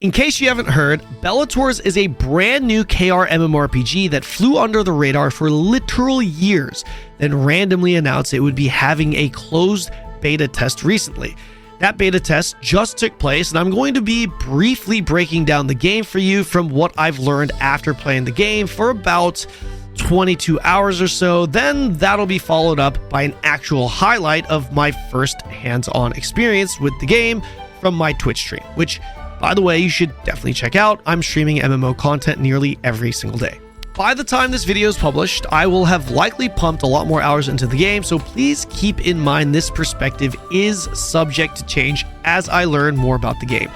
In case you haven't heard, Bellatores is a brand new KR MMORPG that flew under the radar for literal years, then randomly announced it would be having a closed beta test recently. That beta test just took place, and I'm going to be briefly breaking down the game for you from what I've learned after playing the game for about 22 hours or so. Then that'll be followed up by an actual highlight of my first hands-on experience with the game from my Twitch stream, which, by the way, you should definitely check out. I'm streaming MMO content nearly every single day. By the time this video is published, I will have likely pumped a lot more hours into the game, so please keep in mind this perspective is subject to change as I learn more about the game.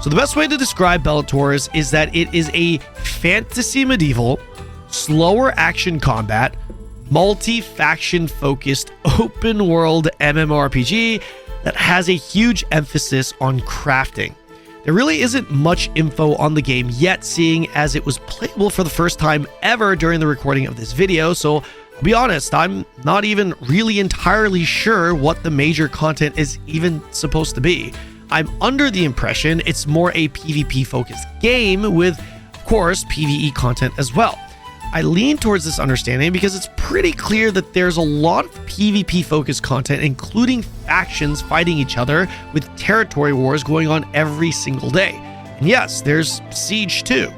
So the best way to describe Bellatores is that it is a fantasy medieval, slower action combat, multi-faction focused open world MMORPG that has a huge emphasis on crafting. There really isn't much info on the game yet, seeing as it was playable for the first time ever during the recording of this video, so I'll be honest, I'm not even really entirely sure what the major content is even supposed to be. I'm under the impression it's more a PvP focused game with, of course, PvE content as well. I lean towards this understanding because it's pretty clear that there's a lot of PvP focused content, including factions fighting each other with territory wars going on every single day. And yes, there's Siege too.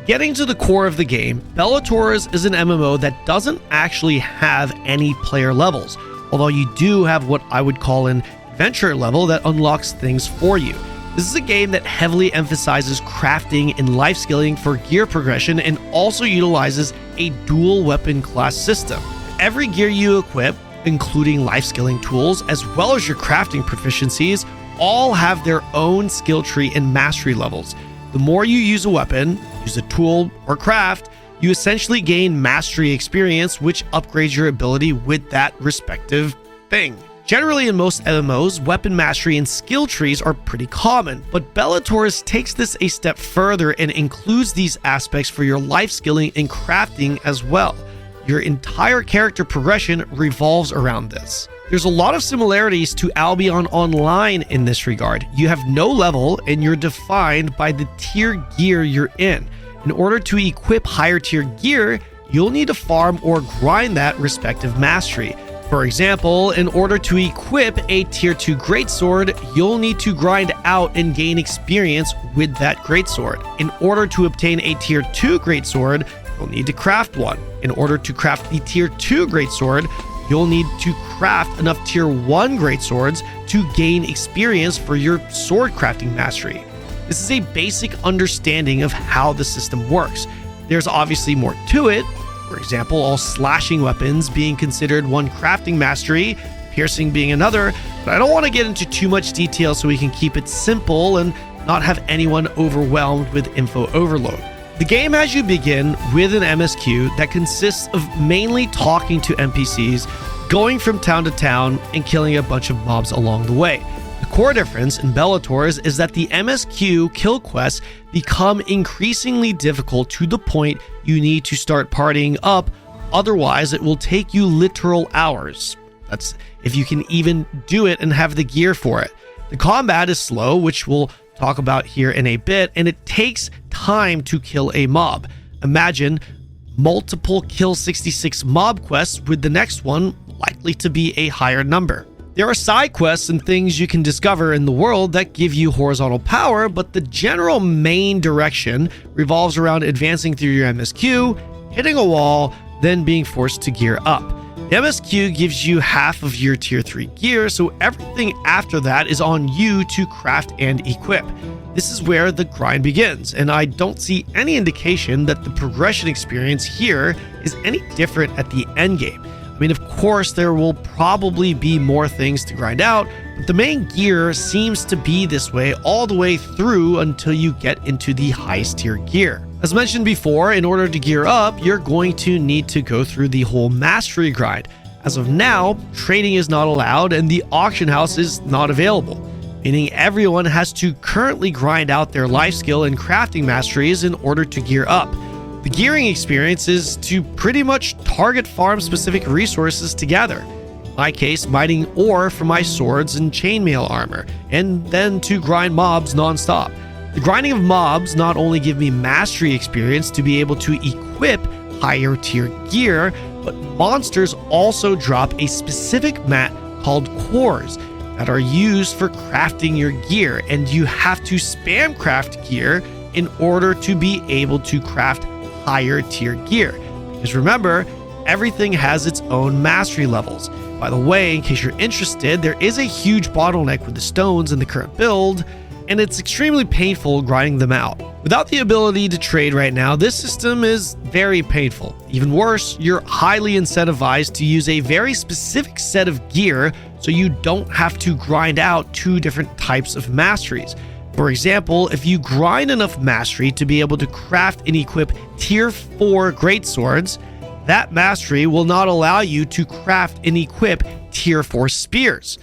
Getting to the core of the game, Bellatores is an MMO that doesn't actually have any player levels, although you do have what I would call an adventure level that unlocks things for you. This is a game that heavily emphasizes crafting and life skilling for gear progression and also utilizes a dual weapon class system. Every gear you equip, including life skilling tools, as well as your crafting proficiencies, all have their own skill tree and mastery levels. The more you use a weapon, use a tool, or craft, you essentially gain mastery experience, which upgrades your ability with that respective thing. Generally, in most MMOs, weapon mastery and skill trees are pretty common, but Bellatores takes this a step further and includes these aspects for your life skilling and crafting as well. Your entire character progression revolves around this. There's a lot of similarities to Albion Online in this regard. You have no level and you're defined by the tier gear you're in. In order to equip higher tier gear, you'll need to farm or grind that respective mastery. For example, in order to equip a tier 2 greatsword, you'll need to grind out and gain experience with that greatsword. In order to obtain a tier 2 greatsword, you'll need to craft one. In order to craft the tier 2 greatsword, you'll need to craft enough tier 1 greatswords to gain experience for your sword crafting mastery. This is a basic understanding of how the system works. There's obviously more to it. For example, all slashing weapons being considered one crafting mastery, piercing being another, but I don't want to get into too much detail so we can keep it simple and not have anyone overwhelmed with info overload. The game has you begin with an MSQ that consists of mainly talking to NPCs, going from town to town, and killing a bunch of mobs along the way. The core difference in Bellatores is that the MSQ kill quests become increasingly difficult to the point you need to start partying up, otherwise it will take you literal hours. That's if you can even do it and have the gear for it. The combat is slow, which we'll talk about here in a bit, and it takes time to kill a mob. Imagine multiple kill 66 mob quests with the next one likely to be a higher number. There are side quests and things you can discover in the world that give you horizontal power, but the general main direction revolves around advancing through your MSQ, hitting a wall, then being forced to gear up. The MSQ gives you half of your tier 3 gear, so everything after that is on you to craft and equip. This is where the grind begins, and I don't see any indication that the progression experience here is any different at the end game. I mean, of course, there will probably be more things to grind out, but the main gear seems to be this way all the way through until you get into the highest tier gear. As mentioned before, in order to gear up, you're going to need to go through the whole mastery grind. As of now, trading is not allowed and the auction house is not available, meaning everyone has to currently grind out their life skill and crafting masteries in order to gear up. The gearing experience is to pretty much target farm-specific resources to gather. In my case, mining ore for my swords and chainmail armor, and then to grind mobs non-stop. The grinding of mobs not only give me mastery experience to be able to equip higher tier gear, but monsters also drop a specific mat called cores that are used for crafting your gear, and you have to spam craft gear in order to be able to craft higher tier gear. Because remember, everything has its own mastery levels. By the way, in case you're interested, there is a huge bottleneck with the stones in the current build, and it's extremely painful grinding them out. Without the ability to trade right now, this system is very painful. Even worse, you're highly incentivized to use a very specific set of gear so you don't have to grind out two different types of masteries. For example, if you grind enough mastery to be able to craft and equip tier 4 greatswords, that mastery will not allow you to craft and equip tier 4 spears.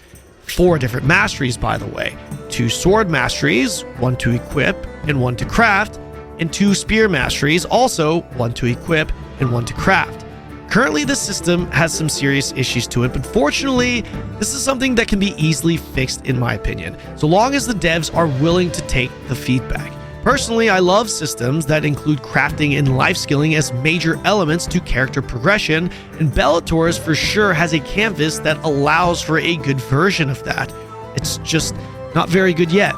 4 different masteries, by the way. 2 sword masteries, 1 to equip and 1 to craft, and 2 spear masteries, also 1 to equip and 1 to craft. Currently, this system has some serious issues to it, but fortunately, this is something that can be easily fixed in my opinion, so long as the devs are willing to take the feedback. Personally, I love systems that include crafting and life skilling as major elements to character progression, and Bellatores for sure has a canvas that allows for a good version of that. It's just not very good yet.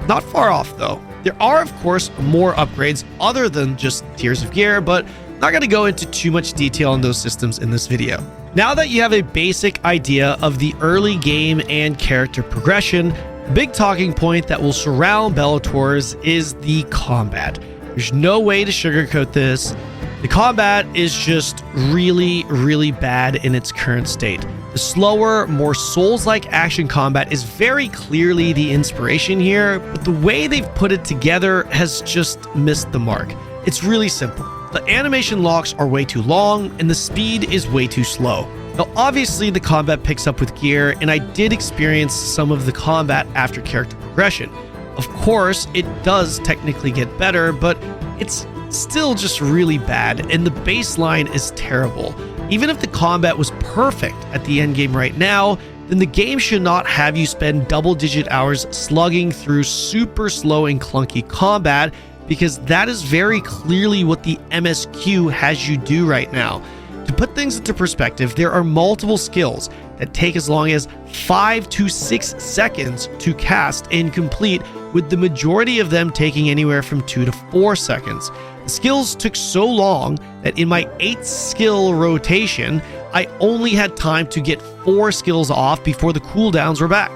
Not far off though. There are of course more upgrades other than just tiers of gear, but I'm not going to go into too much detail on those systems in this video. Now that you have a basic idea of the early game and character progression, the big talking point that will surround Bellatores is the combat. There's no way to sugarcoat this. The combat is just really bad in its current state. The slower, more Souls-like action combat is very clearly the inspiration here, but the way they've put it together has just missed the mark. It's really simple. The animation locks are way too long, and the speed is way too slow. Now, obviously, the combat picks up with gear, and I did experience some of the combat after character progression. Of course, it does technically get better, but it's still just really bad, and the baseline is terrible. Even if the combat was perfect at the endgame right now, then the game should not have you spend double-digit hours slugging through super slow and clunky combat, because that is very clearly what the MSQ has you do right now. To put things into perspective, there are multiple skills that take as long as 5 to 6 seconds to cast and complete, with the majority of them taking anywhere from 2 to 4 seconds. The skills took so long that in my 8 skill rotation, I only had time to get 4 skills off before the cooldowns were back.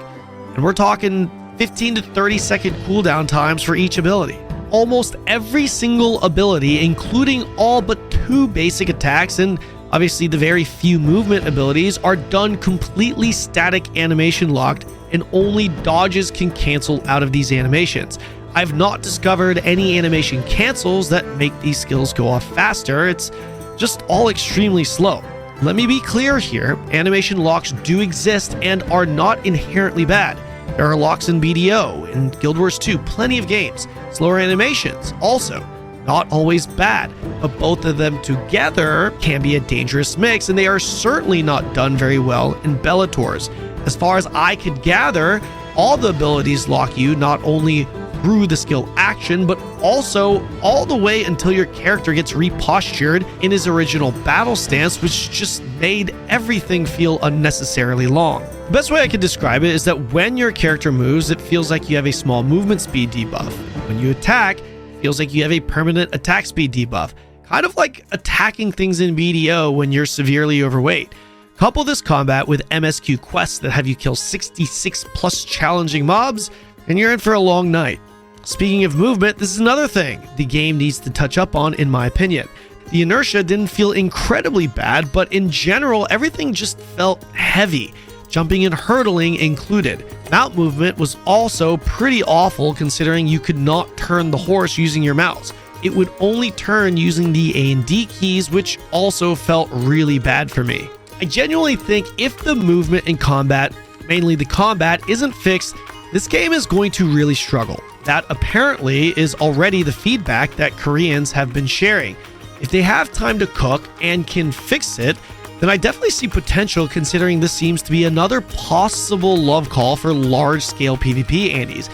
And we're talking 15 to 30 second cooldown times for each ability. Almost every single ability, including all but 2 basic attacks and obviously the very few movement abilities, are done completely static animation locked, and only dodges can cancel out of these animations. I've not discovered any animation cancels that make these skills go off faster. It's just all extremely slow. Let me be clear here, animation locks do exist and are not inherently bad. There are locks in BDO, in Guild Wars 2, plenty of games. Slower animations, also not always bad, but both of them together can be a dangerous mix, and they are certainly not done very well in Bellatores. As far as I could gather, all the abilities lock you not only through the skill action, but also all the way until your character gets repostured in his original battle stance, which just made everything feel unnecessarily long. The best way I could describe it is that when your character moves, it feels like you have a small movement speed debuff. When you attack, it feels like you have a permanent attack speed debuff, kind of like attacking things in BDO when you're severely overweight. Couple this combat with MSQ quests that have you kill 66 plus challenging mobs, and you're in for a long night. Speaking of movement, this is another thing the game needs to touch up on, in my opinion. The inertia didn't feel incredibly bad, but in general, everything just felt heavy, jumping and hurdling included. Mount movement was also pretty awful, considering you could not turn the horse using your mouse. It would only turn using the A and D keys, which also felt really bad for me. I genuinely think if the movement in combat, mainly the combat, isn't fixed, this game is going to really struggle. That apparently is already the feedback that Koreans have been sharing. If they have time to cook and can fix it, then I definitely see potential, considering this seems to be another possible love call for large-scale PvP andies.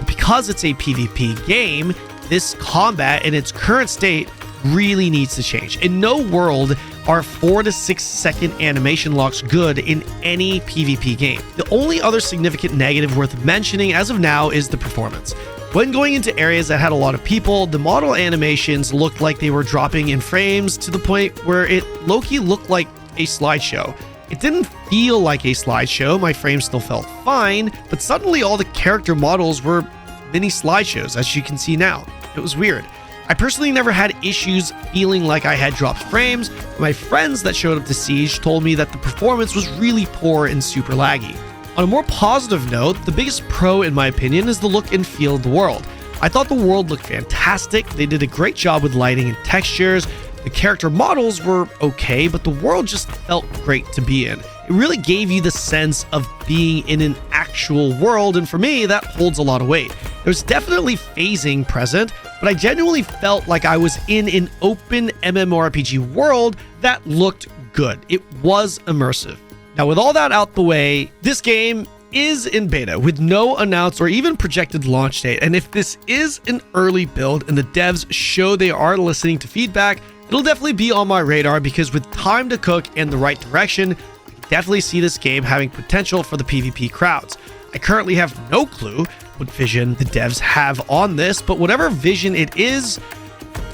Because it's a PvP game, this combat in its current state really needs to change. In no world are 4 to 6 second animation locks good in any PvP game. The only other significant negative worth mentioning as of now is the performance. When going into areas that had a lot of people, the model animations looked like they were dropping in frames to the point where it low-key looked like a slideshow. It didn't feel like a slideshow, my frames still felt fine, but suddenly all the character models were mini slideshows, as you can see now. It was weird. I personally never had issues feeling like I had dropped frames, but my friends that showed up to Siege told me that the performance was really poor and super laggy. On a more positive note, the biggest pro in my opinion is the look and feel of the world. I thought the world looked fantastic, they did a great job with lighting and textures, the character models were okay, but the world just felt great to be in. It really gave you the sense of being in an actual world, and for me, that holds a lot of weight. There's definitely phasing present, but I genuinely felt like I was in an open MMORPG world that looked good. It was immersive. Now, with all that out the way, this game is in beta with no announced or even projected launch date. And if this is an early build and the devs show they are listening to feedback, it'll definitely be on my radar, because with time to cook and the right direction, I can definitely see this game having potential for the PvP crowds. I currently have no clue what vision the devs have on this, but whatever vision it is,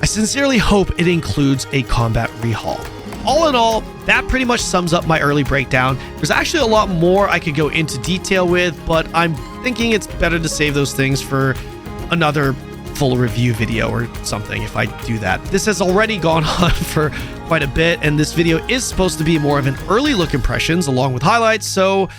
I sincerely hope it includes a combat rehaul. All in all, that pretty much sums up my early breakdown. There's actually a lot more I could go into detail with, but I'm thinking it's better to save those things for another full review video or something if I do that. This has already gone on for quite a bit, and this video is supposed to be more of an early look impressions along with highlights, so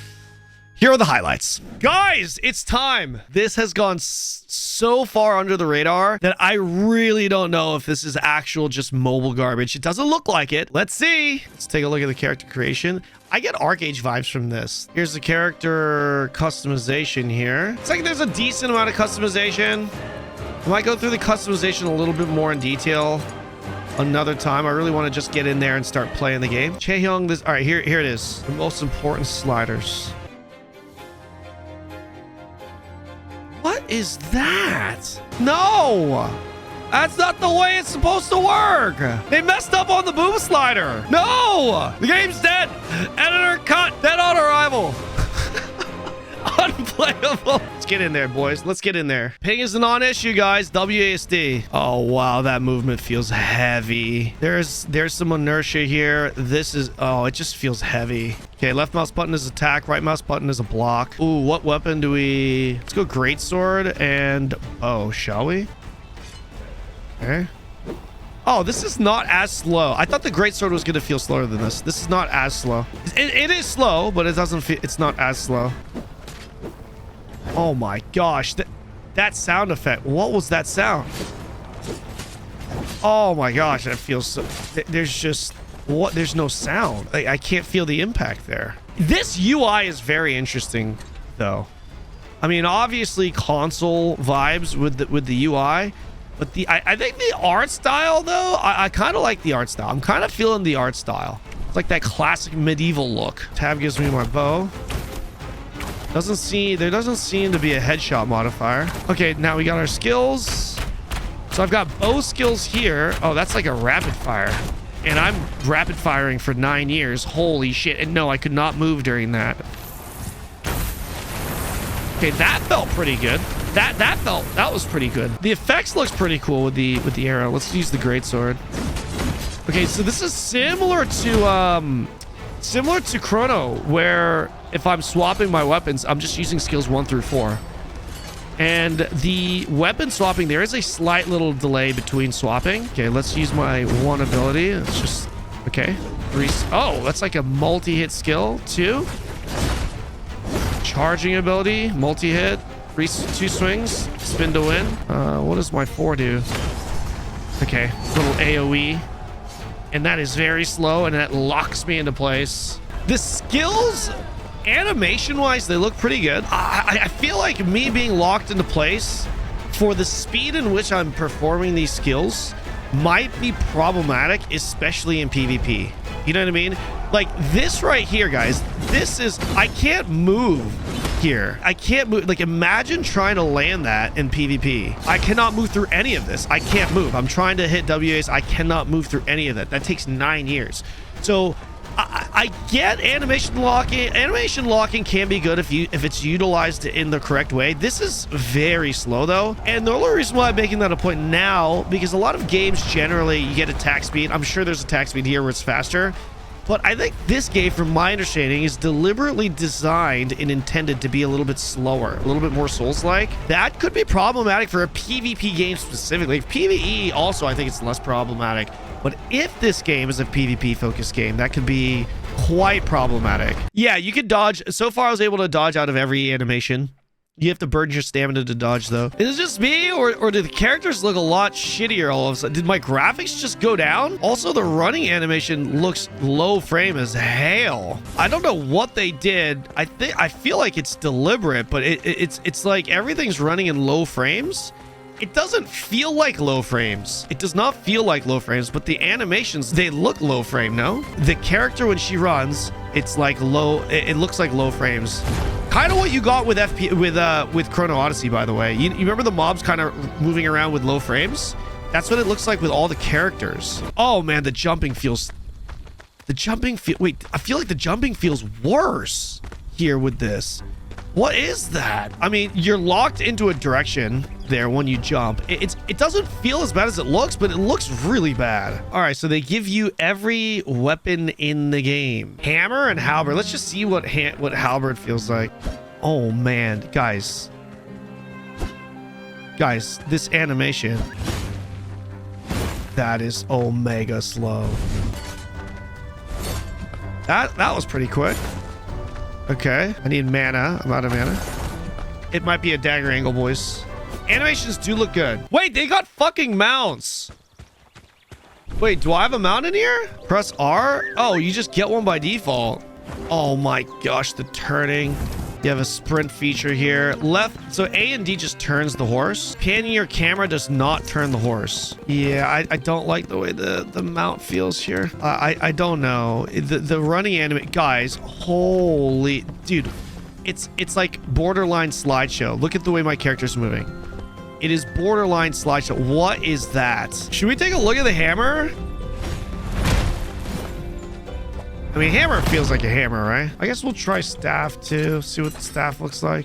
here are the highlights. Guys, it's time. This has gone so far under the radar that I really don't know if this is actual just mobile garbage. It doesn't look like it. Let's see. Let's take a look at the character creation. I get Arcade vibes from this. Here's the character customization here. It's like there's a decent amount of customization. I might go through the customization a little bit more in detail another time. I really want to just get in there and start playing the game. Chaehyung, this. All right, here it is. The most important sliders. What is that? No! That's not the way it's supposed to work! They messed up on the boom slider! No! The game's dead! Editor cut! Dead on arrival! Unplayable! Let's get in there, boys. Let's get in there. Ping is a non-issue, guys. WASD. Oh, wow. That movement feels heavy. There's some inertia here. This is... Oh, it just feels heavy. Okay, left mouse button is attack. Right mouse button is a block. Ooh, what weapon do we... Let's go greatsword and bow, shall we? Okay. Oh, this is not as slow. I thought the greatsword was going to feel slower than this. This is not as slow. It is slow, but it doesn't feel... It's not as slow. Oh my gosh, that sound effect. What was that sound? Oh my gosh, that feels so... There's just... What? There's no sound. I can't feel the impact there. This UI is very interesting, though. I mean, obviously console vibes with the UI, but I think the art style, though, I kind of like the art style. I'm kind of feeling the art style. It's like that classic medieval look. Tab gives me my bow. There doesn't seem to be a headshot modifier. Okay, now we got our skills. So I've got bow skills here. Oh, that's like a rapid fire. And I'm rapid firing for 9 years. Holy shit. And no, I could not move during that. Okay, that felt pretty good. That was pretty good. The effects looks pretty cool with the arrow. Let's use the greatsword. Okay, so this is similar to Chrono, where if I'm swapping my weapons, I'm just using skills 1 through 4. And the weapon swapping, there is a slight little delay between swapping. Okay, let's use my one ability. It's just... Okay. Oh, that's like a multi-hit skill. 2. Charging ability. Multi-hit. 2 swings. Spin to win. What does my 4 do? Okay. Little AoE. And that is very slow, and that locks me into place. The skills... Animation-wise, they look pretty good. I feel like me being locked into place for the speed in which I'm performing these skills might be problematic, especially in PvP. You know what I mean? Like this right here, guys. This is... I can't move here. I can't move. Like, imagine trying to land that in PvP. I cannot move through any of this. I can't move. I'm trying to hit WAs. I cannot move through any of that. That takes 9 years. So I get animation locking. Animation locking can be good if it's utilized in the correct way. This is very slow though, and the only reason why I'm making that a point now, because a lot of games generally you get attack speed. I'm sure there's attack speed here where it's faster, but I think this game, from my understanding, is deliberately designed and intended to be a little bit slower, a little bit more Souls-like. That could be problematic for a PvP game specifically. PvE also, I think it's less problematic. But if this game is a PvP focused game, that could be quite problematic. Yeah, you could dodge. So far, I was able to dodge out of every animation. You have to burn your stamina to dodge, though. Is it just me, or do the characters look a lot shittier all of a sudden? Did my graphics just go down? Also, the running animation looks low frame as hell. I don't know what they did. I feel like it's deliberate, but it's like everything's running in low frames. It doesn't feel like low frames. It does not feel like low frames, but the animations, they look low frame, no? The character, when she runs, it's like low, it looks like low frames. Kind of what you got with with Chrono Odyssey, by the way. You remember the mobs kind of moving around with low frames? That's what it looks like with all the characters. Oh man, the jumping feels... Wait, I feel like the jumping feels worse here with this. What is that? I mean, you're locked into a direction there when you jump. It doesn't feel as bad as it looks, but it looks really bad. All right, so they give you every weapon in the game. Hammer and halberd. Let's just see what halberd feels like. Oh man, guys, this animation, that is omega slow. That was pretty quick. Okay, I need mana. I'm out of mana. It might be a dagger angle, boys. Animations do look good. Wait, they got fucking mounts. Wait, do I have a mount in here? Press R? Oh, you just get one by default. Oh my gosh, the turning. You have a sprint feature here. Left, so A and D just turns the horse. Panning your camera does not turn the horse. Yeah, I don't like the way the mount feels here. I don't know. The running anime, guys, holy, dude, it's like borderline slideshow. Look at the way my character's moving. It is borderline slideshow. What is that? Should we take a look at the hammer? I mean, hammer feels like a hammer, right? I guess we'll try staff too. See what the staff looks like.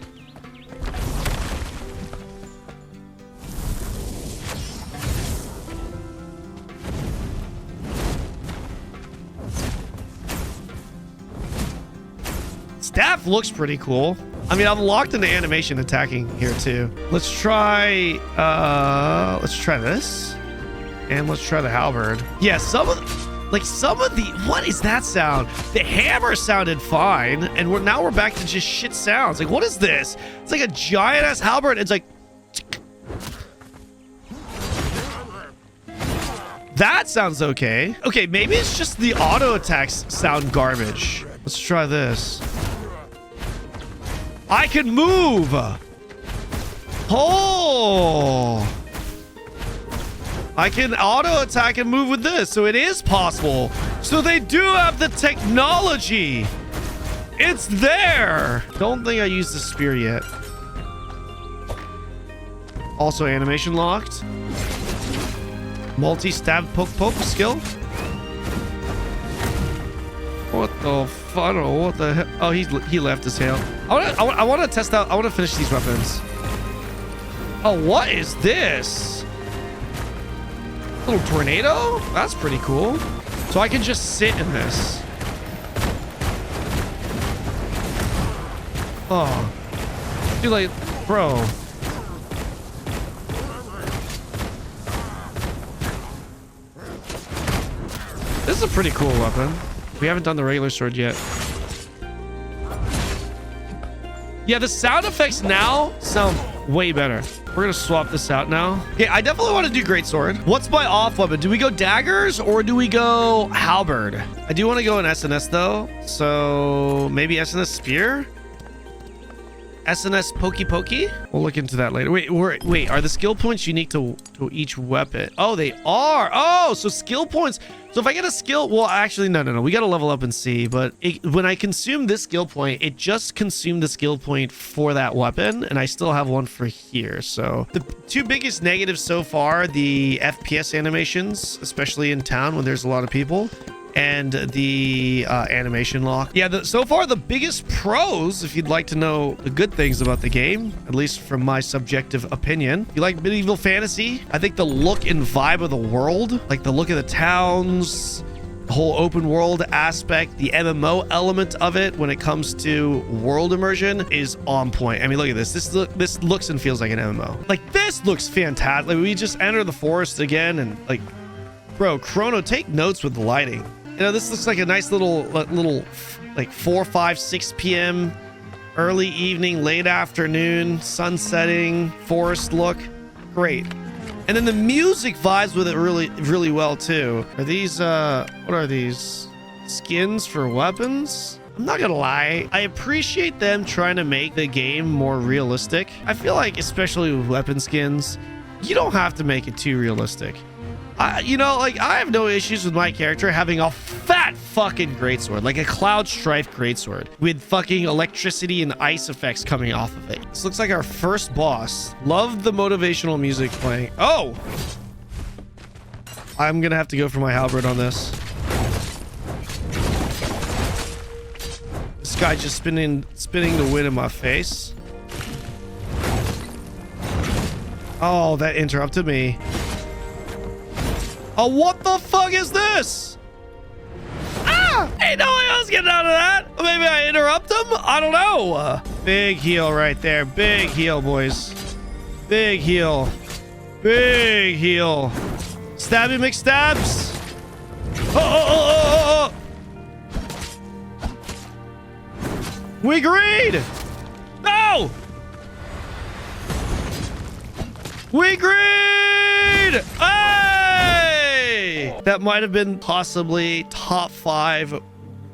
Staff looks pretty cool. I mean, I'm locked into animation attacking here too. Let's try this. And let's try the halberd. Yeah, some of the, what is that sound? The hammer sounded fine, and now we're back to just shit sounds. Like, what is this? It's like a giant ass halberd. It's like, that sounds okay. Okay, maybe it's just the auto attacks sound garbage. Let's try this. I can move. Oh. I can auto attack and move with this, so it is possible. So they do have the technology. It's there. Don't think I used the spear yet. Also animation locked. Multi-stab poke skill. What the fuck? What the hell? Oh, he left his hail. I want to test out. I want to finish these weapons. Oh, what is this? Little tornado? That's pretty cool. So I can just sit in this. Oh. Dude, like, bro. This is a pretty cool weapon. We haven't done the regular sword yet. Yeah, the sound effects now sound way better. We're gonna swap this out now. Okay, I definitely want to do greatsword. What's my off weapon? Do we go daggers or do we go halberd? I do want to go in SNS though, so maybe SNS spear. SNS Pokey Pokey? We'll look into that later. Wait, are the skill points unique to each weapon? Oh, they are. Oh, so skill points. So if I get a skill, well, actually, no. We got to level up and see. But when I consume this skill point, it just consumed the skill point for that weapon. And I still have one for here. So the two biggest negatives so far, the FPS animations, especially in town when there's a lot of people, and the animation lock. Yeah, so far the biggest pros, if you'd like to know the good things about the game, at least from my subjective opinion. If you like medieval fantasy, I think the look and vibe of the world, like the look of the towns, the whole open world aspect, the MMO element of it when it comes to world immersion is on point. I mean, look at this. This looks and feels like an MMO. Like, this looks fantastic. Like, we just enter the forest again and like, bro, Chrono, take notes with the lighting. You know, this looks like a nice little like 4, 5, 6 p.m. early evening, late afternoon, sun setting, forest look. Great. And then the music vibes with it really well too. Are these what are these? Skins for weapons? I'm not gonna lie, I appreciate them trying to make the game more realistic. I feel like, especially with weapon skins, you don't have to make it too realistic. You know, like, I have no issues with my character having a fat fucking greatsword, like a Cloud Strife greatsword with fucking electricity and ice effects coming off of it. This looks like our first boss. Love the motivational music playing. Oh! I'm gonna have to go for my halberd on this. This guy just spinning the wind in my face. Oh, that interrupted me. Oh, what the fuck is this? Ah! Ain't no way I was getting out of that. Maybe I interrupt him? I don't know. Big heal right there. Big heal, boys. Big heal. Big heal. Stabby McStabs. Oh. We agreed. No. We agreed. That might have been possibly top 5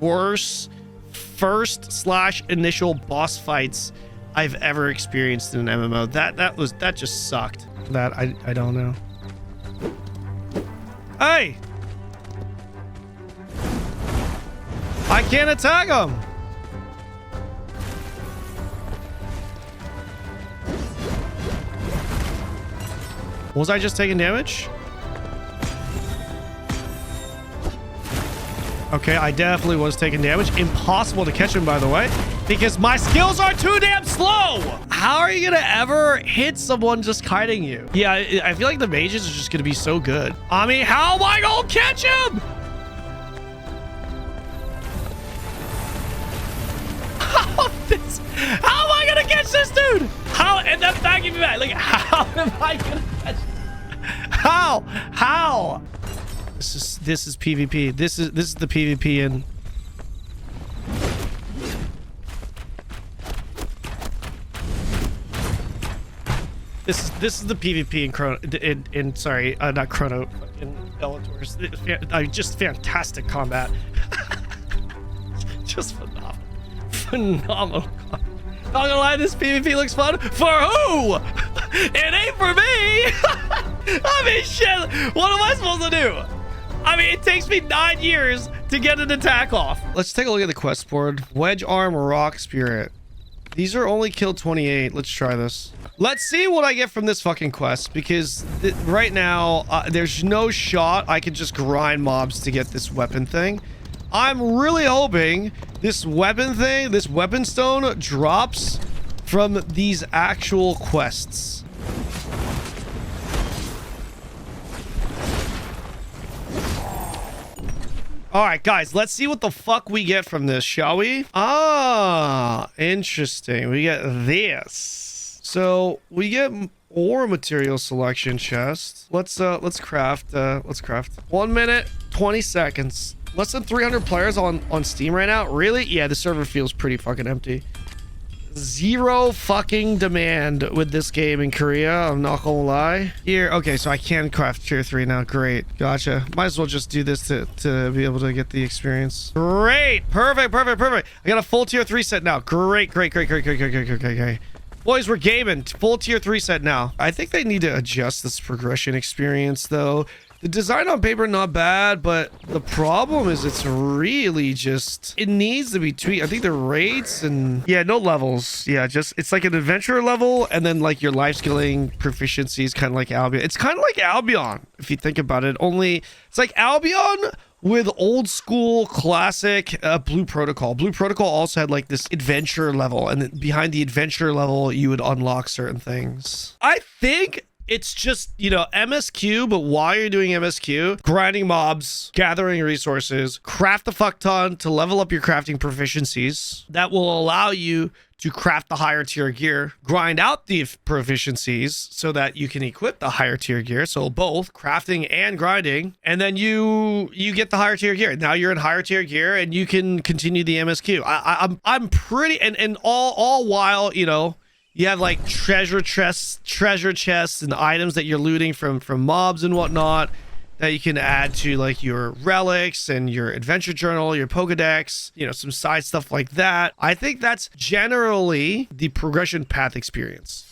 worst first/initial boss fights I've ever experienced in an MMO. That just sucked. That I don't know. Hey! I can't attack him. Was I just taking damage? Okay, I definitely was taking damage. Impossible to catch him, by the way, because my skills are too damn slow. How are you gonna ever hit someone just kiting you? Yeah, I feel like the mages are just gonna be so good. I mean, how am I gonna catch him? How am I gonna catch this dude? How? And then backing me back. Like, how am I gonna catch him? How? This is PvP. This is the PvP in. This is the PvP in Chrono. In sorry, not Chrono. In Bellatores. Just fantastic combat. Just phenomenal. Not gonna lie, this PvP looks fun. For who? It ain't for me. I mean, shit. What am I supposed to do? I mean, it takes me 9 years to get an attack off. Let's take a look at the quest board. Wedge Arm, Rock Spirit. These are only kill 28. Let's try this. Let's see what I get from this fucking quest, because right now, there's no shot I could just grind mobs to get this weapon thing. I'm really hoping this weapon thing, this weapon stone, drops from these actual quests. All right, guys, let's see what the fuck we get from this, shall we? Ah, interesting. We get this. So we get ore material selection chest. Let's craft. 1 minute, 20 seconds. Less than 300 players on Steam right now. Really? Yeah, the server feels pretty fucking empty. Zero fucking demand with this game in Korea. I'm not gonna lie. Here, okay, so I can craft tier 3 now. Great. Gotcha. Might as well just do this to be able to get the experience. Great. Perfect. I got a full tier 3 set now. Great. Boys, we're gaming. Full tier 3 set now. I think they need to adjust this progression experience, though. The design on paper, not bad, but the problem is it's really just... It needs to be tweaked. I think the rates and... Yeah, no levels. Yeah, just... It's like an adventure level, and then, like, your life skilling proficiency is kind of like Albion. It's kind of like Albion, if you think about it. Only... It's like Albion... with old school classic Blue Protocol. Blue Protocol also had like this adventure level, and then behind the adventure level you would unlock certain things. I think it's just, you know, MSQ, but while you're doing MSQ, grinding mobs, gathering resources, craft the fuck ton to level up your crafting proficiencies. That will allow you to craft the higher tier gear, grind out the proficiencies so that you can equip the higher tier gear. So both crafting and grinding, and then you get the higher tier gear. Now you're in higher tier gear and you can continue the MSQ. I'm pretty, and all while, you know, you have like treasure chests and items that you're looting from mobs and whatnot that you can add to like your relics and your adventure journal, your Pokedex, you know, some side stuff like that. I think that's generally the progression path experience.